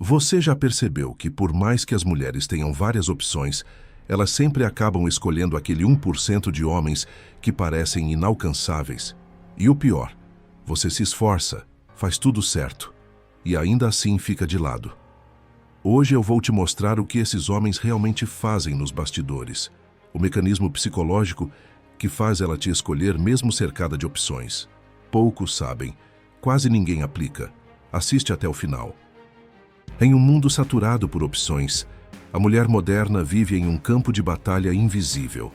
Você já percebeu que, por mais que as mulheres tenham várias opções, elas sempre acabam escolhendo aquele 1% de homens que parecem inalcançáveis? E o pior, você se esforça, faz tudo certo, e ainda assim fica de lado. Hoje eu vou te mostrar o que esses homens realmente fazem nos bastidores, o mecanismo psicológico que faz ela te escolher mesmo cercada de opções. Poucos sabem, quase ninguém aplica. Assiste até o final. Em um mundo saturado por opções, a mulher moderna vive em um campo de batalha invisível.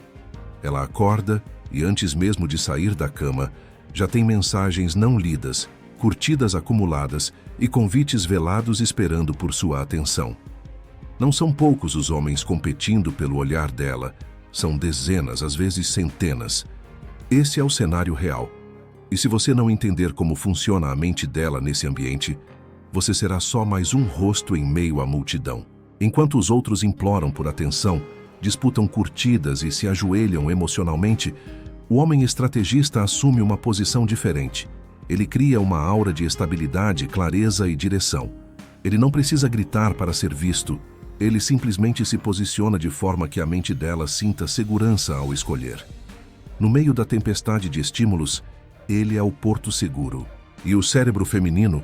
Ela acorda e, antes mesmo de sair da cama, já tem mensagens não lidas, curtidas acumuladas e convites velados esperando por sua atenção. Não são poucos os homens competindo pelo olhar dela, são dezenas, às vezes centenas. Esse é o cenário real. E se você não entender como funciona a mente dela nesse ambiente, você será só mais um rosto em meio à multidão. Enquanto os outros imploram por atenção, disputam curtidas e se ajoelham emocionalmente, o homem estrategista assume uma posição diferente. Ele cria uma aura de estabilidade, clareza e direção. Ele não precisa gritar para ser visto. Ele simplesmente se posiciona de forma que a mente dela sinta segurança ao escolher. No meio da tempestade de estímulos, ele é o porto seguro. E o cérebro feminino,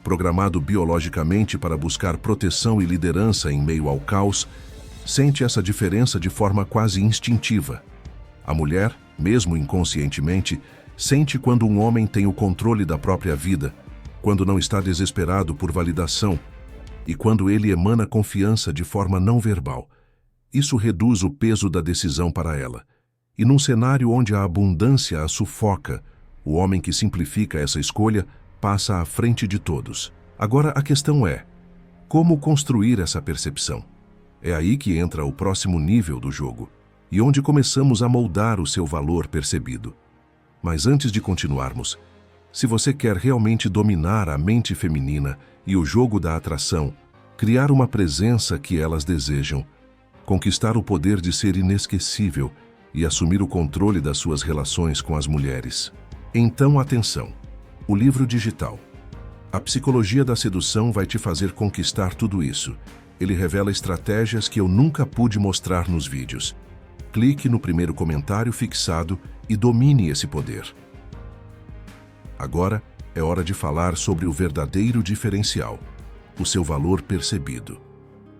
programado biologicamente para buscar proteção e liderança em meio ao caos, sente essa diferença de forma quase instintiva. A mulher, mesmo inconscientemente, sente quando um homem tem o controle da própria vida, quando não está desesperado por validação e quando ele emana confiança de forma não verbal. Isso reduz o peso da decisão para ela. E num cenário onde a abundância a sufoca, o homem que simplifica essa escolha passa à frente de todos. Agora a questão é, como construir essa percepção? É aí que entra o próximo nível do jogo, e onde começamos a moldar o seu valor percebido. Mas antes de continuarmos, se você quer realmente dominar a mente feminina e o jogo da atração, criar uma presença que elas desejam, conquistar o poder de ser inesquecível e assumir o controle das suas relações com as mulheres. Então, atenção! O livro digital. A Psicologia da Sedução vai te fazer conquistar tudo isso. Ele revela estratégias que eu nunca pude mostrar nos vídeos. Clique no primeiro comentário fixado e domine esse poder. Agora é hora de falar sobre o verdadeiro diferencial, o seu valor percebido.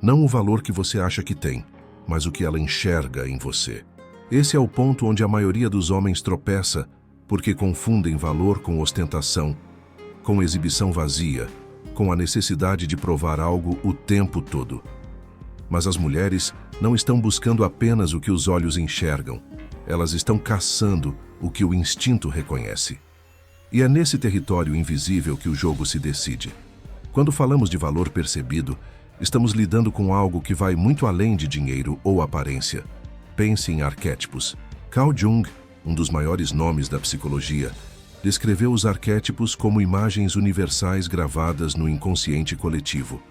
Não o valor que você acha que tem, mas o que ela enxerga em você. Esse é o ponto onde a maioria dos homens tropeça, porque confundem valor com ostentação, com exibição vazia, com a necessidade de provar algo o tempo todo. Mas as mulheres não estão buscando apenas o que os olhos enxergam, elas estão caçando o que o instinto reconhece. E é nesse território invisível que o jogo se decide. Quando falamos de valor percebido, estamos lidando com algo que vai muito além de dinheiro ou aparência. Pense em arquétipos. Carl Jung, um dos maiores nomes da psicologia, descreveu os arquétipos como imagens universais gravadas no inconsciente coletivo.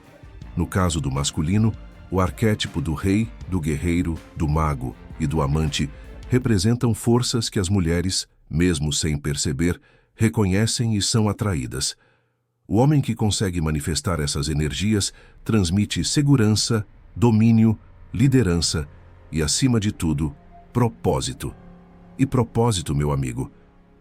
No caso do masculino, o arquétipo do rei, do guerreiro, do mago e do amante representam forças que as mulheres, mesmo sem perceber, reconhecem e são atraídas. O homem que consegue manifestar essas energias transmite segurança, domínio, liderança e, acima de tudo, propósito. E propósito, meu amigo,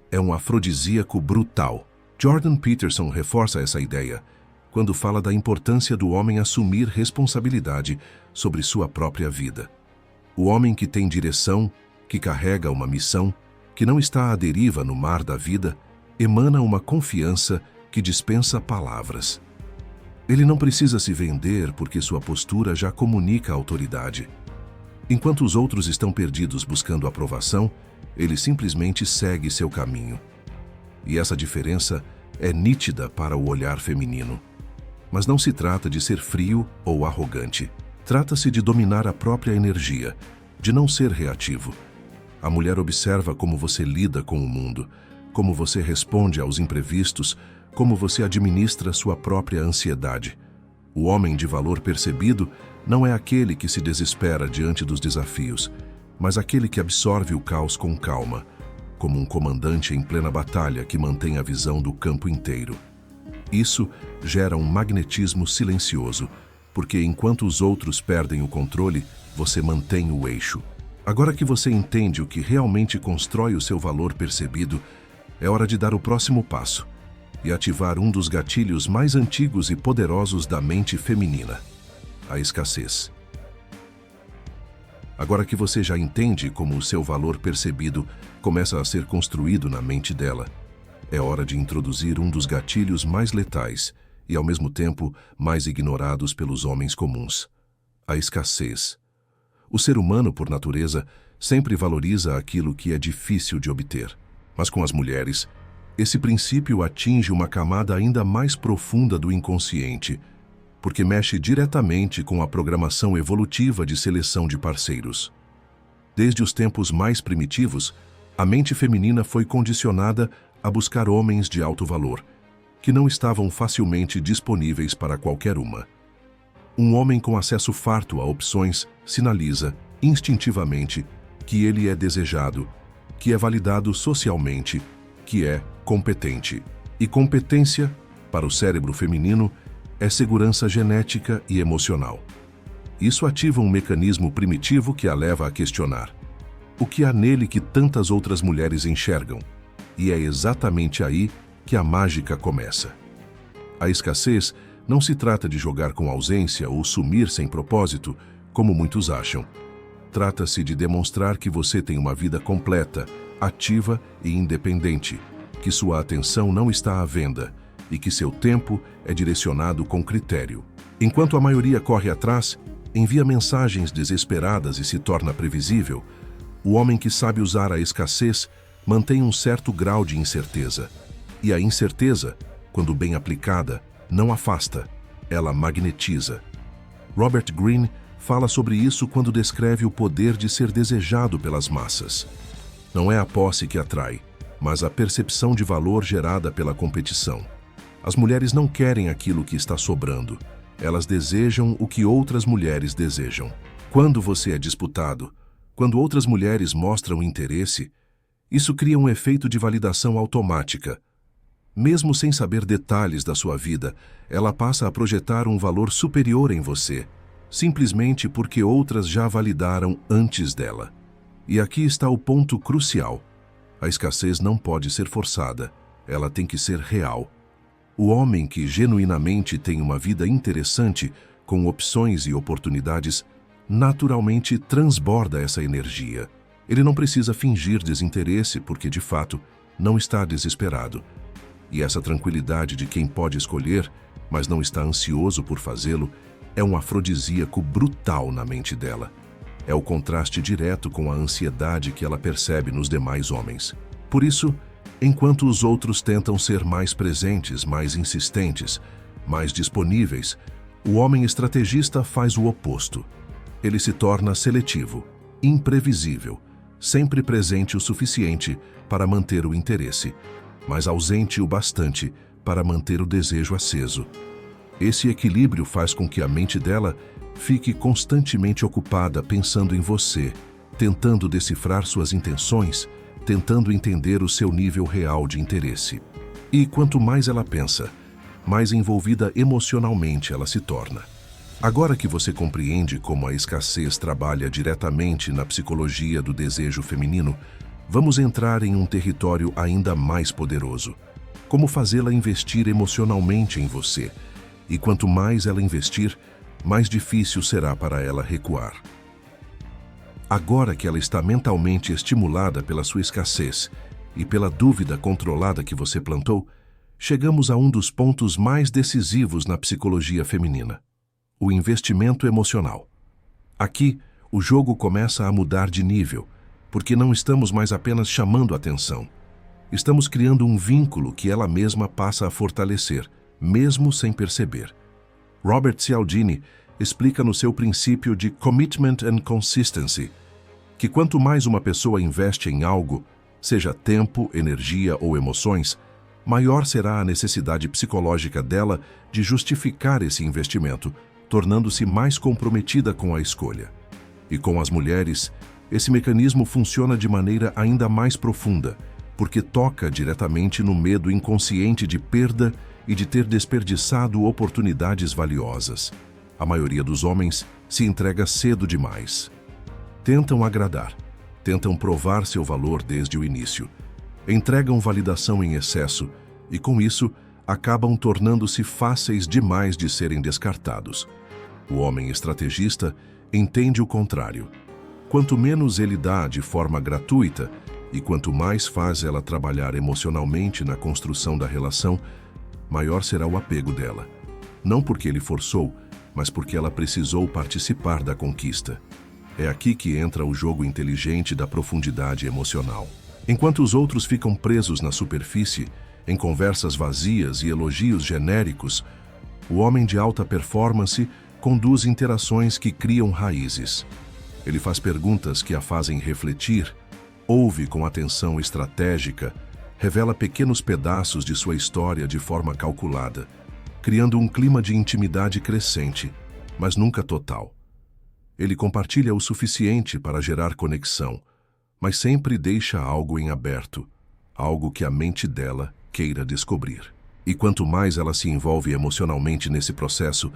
é um afrodisíaco brutal. Jordan Peterson reforça essa ideia quando fala da importância do homem assumir responsabilidade sobre sua própria vida. O homem que tem direção, que carrega uma missão, que não está à deriva no mar da vida, emana uma confiança que dispensa palavras. Ele não precisa se vender porque sua postura já comunica a autoridade. Enquanto os outros estão perdidos buscando aprovação, ele simplesmente segue seu caminho. E essa diferença é nítida para o olhar feminino. Mas não se trata de ser frio ou arrogante. Trata-se de dominar a própria energia, de não ser reativo. A mulher observa como você lida com o mundo, como você responde aos imprevistos, como você administra sua própria ansiedade. O homem de valor percebido não é aquele que se desespera diante dos desafios, mas aquele que absorve o caos com calma, como um comandante em plena batalha que mantém a visão do campo inteiro. Isso gera um magnetismo silencioso, porque enquanto os outros perdem o controle, você mantém o eixo. Agora que você entende o que realmente constrói o seu valor percebido, é hora de dar o próximo passo e ativar um dos gatilhos mais antigos e poderosos da mente feminina: a escassez. Agora que você já entende como o seu valor percebido começa a ser construído na mente dela, é hora de introduzir um dos gatilhos mais letais e, ao mesmo tempo, mais ignorados pelos homens comuns: a escassez. O ser humano, por natureza, sempre valoriza aquilo que é difícil de obter. Mas com as mulheres, esse princípio atinge uma camada ainda mais profunda do inconsciente, porque mexe diretamente com a programação evolutiva de seleção de parceiros. Desde os tempos mais primitivos, a mente feminina foi condicionada a buscar homens de alto valor, que não estavam facilmente disponíveis para qualquer uma. Um homem com acesso farto a opções sinaliza, instintivamente, que ele é desejado, que é validado socialmente, que é competente. E competência, para o cérebro feminino, é segurança genética e emocional. Isso ativa um mecanismo primitivo que a leva a questionar: o que há nele que tantas outras mulheres enxergam? E é exatamente aí que a mágica começa. A escassez não se trata de jogar com ausência ou sumir sem propósito, como muitos acham. Trata-se de demonstrar que você tem uma vida completa, ativa e independente, que sua atenção não está à venda e que seu tempo é direcionado com critério. Enquanto a maioria corre atrás, envia mensagens desesperadas e se torna previsível, o homem que sabe usar a escassez mantém um certo grau de incerteza. E a incerteza, quando bem aplicada, não afasta, ela magnetiza. Robert Greene fala sobre isso quando descreve o poder de ser desejado pelas massas. Não é a posse que atrai, mas a percepção de valor gerada pela competição. As mulheres não querem aquilo que está sobrando, elas desejam o que outras mulheres desejam. Quando você é disputado, quando outras mulheres mostram interesse, isso cria um efeito de validação automática. Mesmo sem saber detalhes da sua vida, ela passa a projetar um valor superior em você, simplesmente porque outras já validaram antes dela. E aqui está o ponto crucial: a escassez não pode ser forçada, ela tem que ser real. O homem que genuinamente tem uma vida interessante, com opções e oportunidades, naturalmente transborda essa energia. Ele não precisa fingir desinteresse porque, de fato, não está desesperado. E essa tranquilidade de quem pode escolher, mas não está ansioso por fazê-lo, é um afrodisíaco brutal na mente dela. É o contraste direto com a ansiedade que ela percebe nos demais homens. Por isso, enquanto os outros tentam ser mais presentes, mais insistentes, mais disponíveis, o homem estrategista faz o oposto. Ele se torna seletivo, imprevisível, sempre presente o suficiente para manter o interesse, mas ausente o bastante para manter o desejo aceso. Esse equilíbrio faz com que a mente dela fique constantemente ocupada pensando em você, tentando decifrar suas intenções, tentando entender o seu nível real de interesse. E quanto mais ela pensa, mais envolvida emocionalmente ela se torna. Agora que você compreende como a escassez trabalha diretamente na psicologia do desejo feminino, vamos entrar em um território ainda mais poderoso: como fazê-la investir emocionalmente em você. E quanto mais ela investir, mais difícil será para ela recuar. Agora que ela está mentalmente estimulada pela sua escassez e pela dúvida controlada que você plantou, chegamos a um dos pontos mais decisivos na psicologia feminina: o investimento emocional. Aqui, o jogo começa a mudar de nível, porque não estamos mais apenas chamando atenção. Estamos criando um vínculo que ela mesma passa a fortalecer, mesmo sem perceber. Robert Cialdini explica no seu princípio de Commitment and Consistency que quanto mais uma pessoa investe em algo, seja tempo, energia ou emoções, maior será a necessidade psicológica dela de justificar esse investimento, tornando-se mais comprometida com a escolha. E com as mulheres, esse mecanismo funciona de maneira ainda mais profunda, porque toca diretamente no medo inconsciente de perda e de ter desperdiçado oportunidades valiosas. A maioria dos homens se entrega cedo demais. Tentam agradar, tentam provar seu valor desde o início, entregam validação em excesso e, com isso, acabam tornando-se fáceis demais de serem descartados. O homem estrategista entende o contrário. Quanto menos ele dá de forma gratuita e quanto mais faz ela trabalhar emocionalmente na construção da relação, maior será o apego dela. Não porque ele forçou, mas porque ela precisou participar da conquista. É aqui que entra o jogo inteligente da profundidade emocional. Enquanto os outros ficam presos na superfície, em conversas vazias e elogios genéricos, o homem de alta performance conduz interações que criam raízes. Ele faz perguntas que a fazem refletir, ouve com atenção estratégica, revela pequenos pedaços de sua história de forma calculada, criando um clima de intimidade crescente, mas nunca total. Ele compartilha o suficiente para gerar conexão, mas sempre deixa algo em aberto, algo que a mente dela queira descobrir. E quanto mais ela se envolve emocionalmente nesse processo,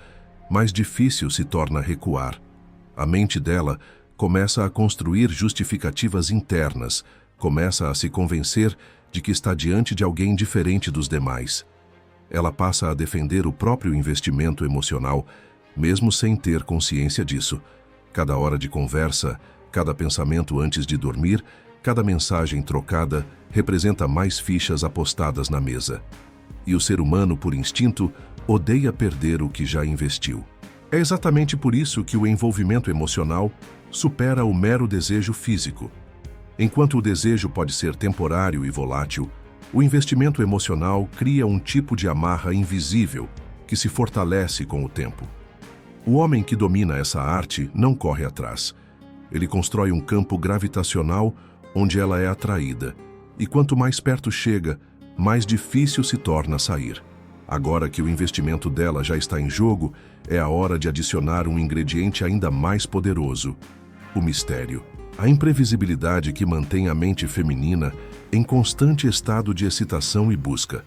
mais difícil se torna recuar. A mente dela começa a construir justificativas internas, começa a se convencer de que está diante de alguém diferente dos demais. Ela passa a defender o próprio investimento emocional, mesmo sem ter consciência disso. Cada hora de conversa, cada pensamento antes de dormir, cada mensagem trocada representa mais fichas apostadas na mesa. E o ser humano, por instinto, odeia perder o que já investiu. É exatamente por isso que o envolvimento emocional supera o mero desejo físico. Enquanto o desejo pode ser temporário e volátil, o investimento emocional cria um tipo de amarra invisível que se fortalece com o tempo. O homem que domina essa arte não corre atrás. Ele constrói um campo gravitacional onde ela é atraída, e quanto mais perto chega, mais difícil se torna sair. Agora que o investimento dela já está em jogo, é a hora de adicionar um ingrediente ainda mais poderoso: o mistério. A imprevisibilidade que mantém a mente feminina em constante estado de excitação e busca.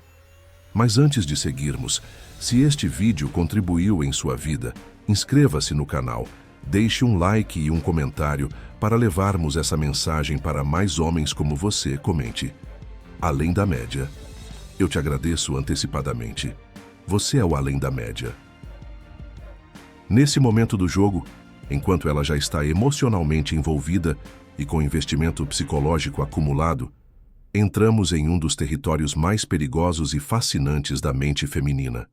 Mas antes de seguirmos, se este vídeo contribuiu em sua vida, inscreva-se no canal, deixe um like e um comentário para levarmos essa mensagem para mais homens como você. Comente. Além da média. Eu te agradeço antecipadamente. Você é o além da média. Nesse momento do jogo, enquanto ela já está emocionalmente envolvida e com investimento psicológico acumulado, entramos em um dos territórios mais perigosos e fascinantes da mente feminina: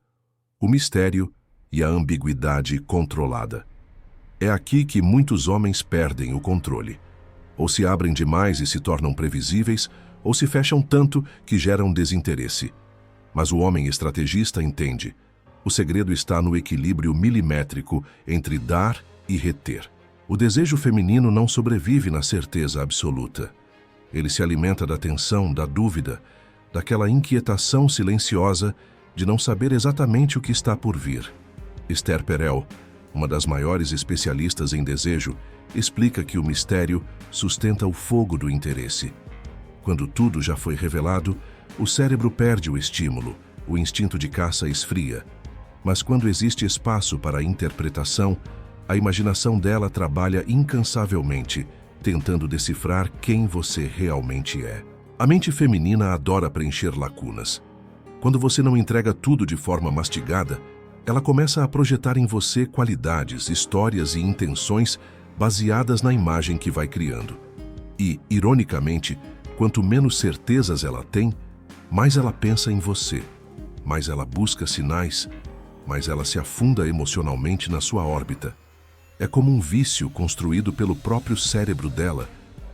o mistério e a ambiguidade controlada. É aqui que muitos homens perdem o controle. Ou se abrem demais e se tornam previsíveis, ou se fecham tanto que geram desinteresse. Mas o homem estrategista entende: o segredo está no equilíbrio milimétrico entre dar e reter. O desejo feminino não sobrevive na certeza absoluta. Ele se alimenta da tensão, da dúvida, daquela inquietação silenciosa de não saber exatamente o que está por vir. Esther Perel, uma das maiores especialistas em desejo, explica que o mistério sustenta o fogo do interesse. Quando tudo já foi revelado, o cérebro perde o estímulo, o instinto de caça esfria. Mas quando existe espaço para a interpretação, a imaginação dela trabalha incansavelmente, tentando decifrar quem você realmente é. A mente feminina adora preencher lacunas. Quando você não entrega tudo de forma mastigada, ela começa a projetar em você qualidades, histórias e intenções baseadas na imagem que vai criando. E, ironicamente, quanto menos certezas ela tem, mais ela pensa em você, mais ela busca sinais, mais ela se afunda emocionalmente na sua órbita. É como um vício construído pelo próprio cérebro dela,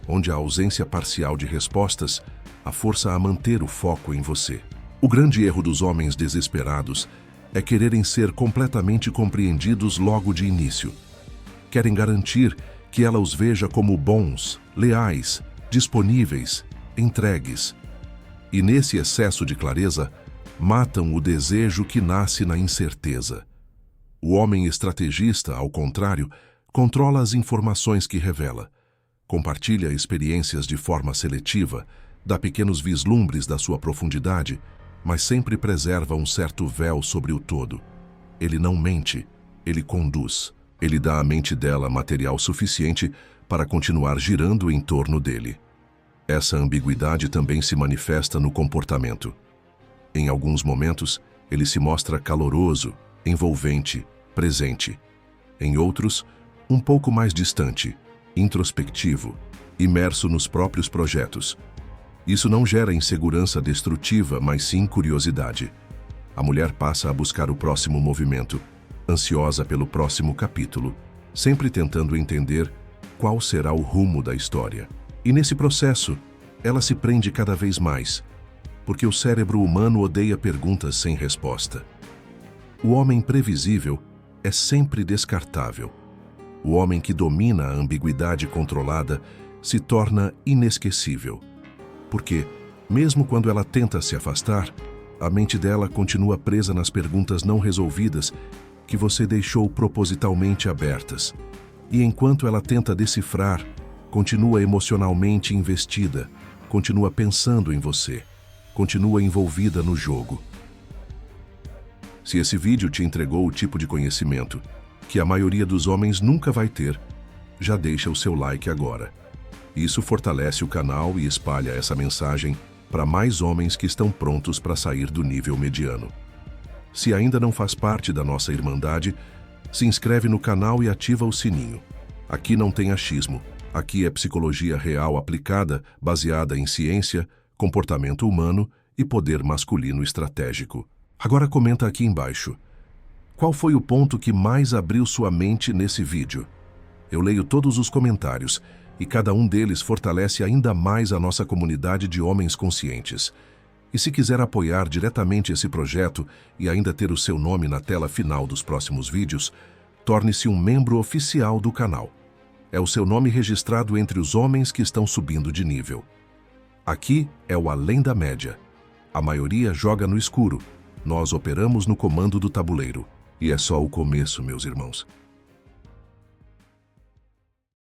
onde a ausência parcial de respostas a força a manter o foco em você. O grande erro dos homens desesperados é quererem ser completamente compreendidos logo de início. Querem garantir que ela os veja como bons, leais, disponíveis, entregues. E nesse excesso de clareza, matam o desejo que nasce na incerteza. O homem estrategista, ao contrário, controla as informações que revela, compartilha experiências de forma seletiva, dá pequenos vislumbres da sua profundidade, mas sempre preserva um certo véu sobre o todo. Ele não mente, ele conduz. Ele dá à mente dela material suficiente para continuar girando em torno dele. Essa ambiguidade também se manifesta no comportamento. Em alguns momentos, ele se mostra caloroso, envolvente, presente. Em outros, um pouco mais distante, introspectivo, imerso nos próprios projetos. Isso não gera insegurança destrutiva, mas sim curiosidade. A mulher passa a buscar o próximo movimento, ansiosa pelo próximo capítulo, sempre tentando entender qual será o rumo da história. E nesse processo, ela se prende cada vez mais, porque o cérebro humano odeia perguntas sem resposta. O homem previsível é sempre descartável. O homem que domina a ambiguidade controlada se torna inesquecível. Porque, mesmo quando ela tenta se afastar, a mente dela continua presa nas perguntas não resolvidas que você deixou propositalmente abertas. E enquanto ela tenta decifrar, continua emocionalmente investida, continua pensando em você, continua envolvida no jogo. Se esse vídeo te entregou o tipo de conhecimento que a maioria dos homens nunca vai ter, já deixa o seu like agora. Isso fortalece o canal e espalha essa mensagem para mais homens que estão prontos para sair do nível mediano. Se ainda não faz parte da nossa irmandade, se inscreve no canal e ativa o sininho. Aqui não tem achismo, aqui é psicologia real aplicada, baseada em ciência, comportamento humano e poder masculino estratégico. Agora comenta aqui embaixo. Qual foi o ponto que mais abriu sua mente nesse vídeo? Eu leio todos os comentários e cada um deles fortalece ainda mais a nossa comunidade de homens conscientes. E se quiser apoiar diretamente esse projeto e ainda ter o seu nome na tela final dos próximos vídeos, torne-se um membro oficial do canal. É o seu nome registrado entre os homens que estão subindo de nível. Aqui é o Além da Média. A maioria joga no escuro. Nós operamos no comando do tabuleiro. E é só o começo, meus irmãos.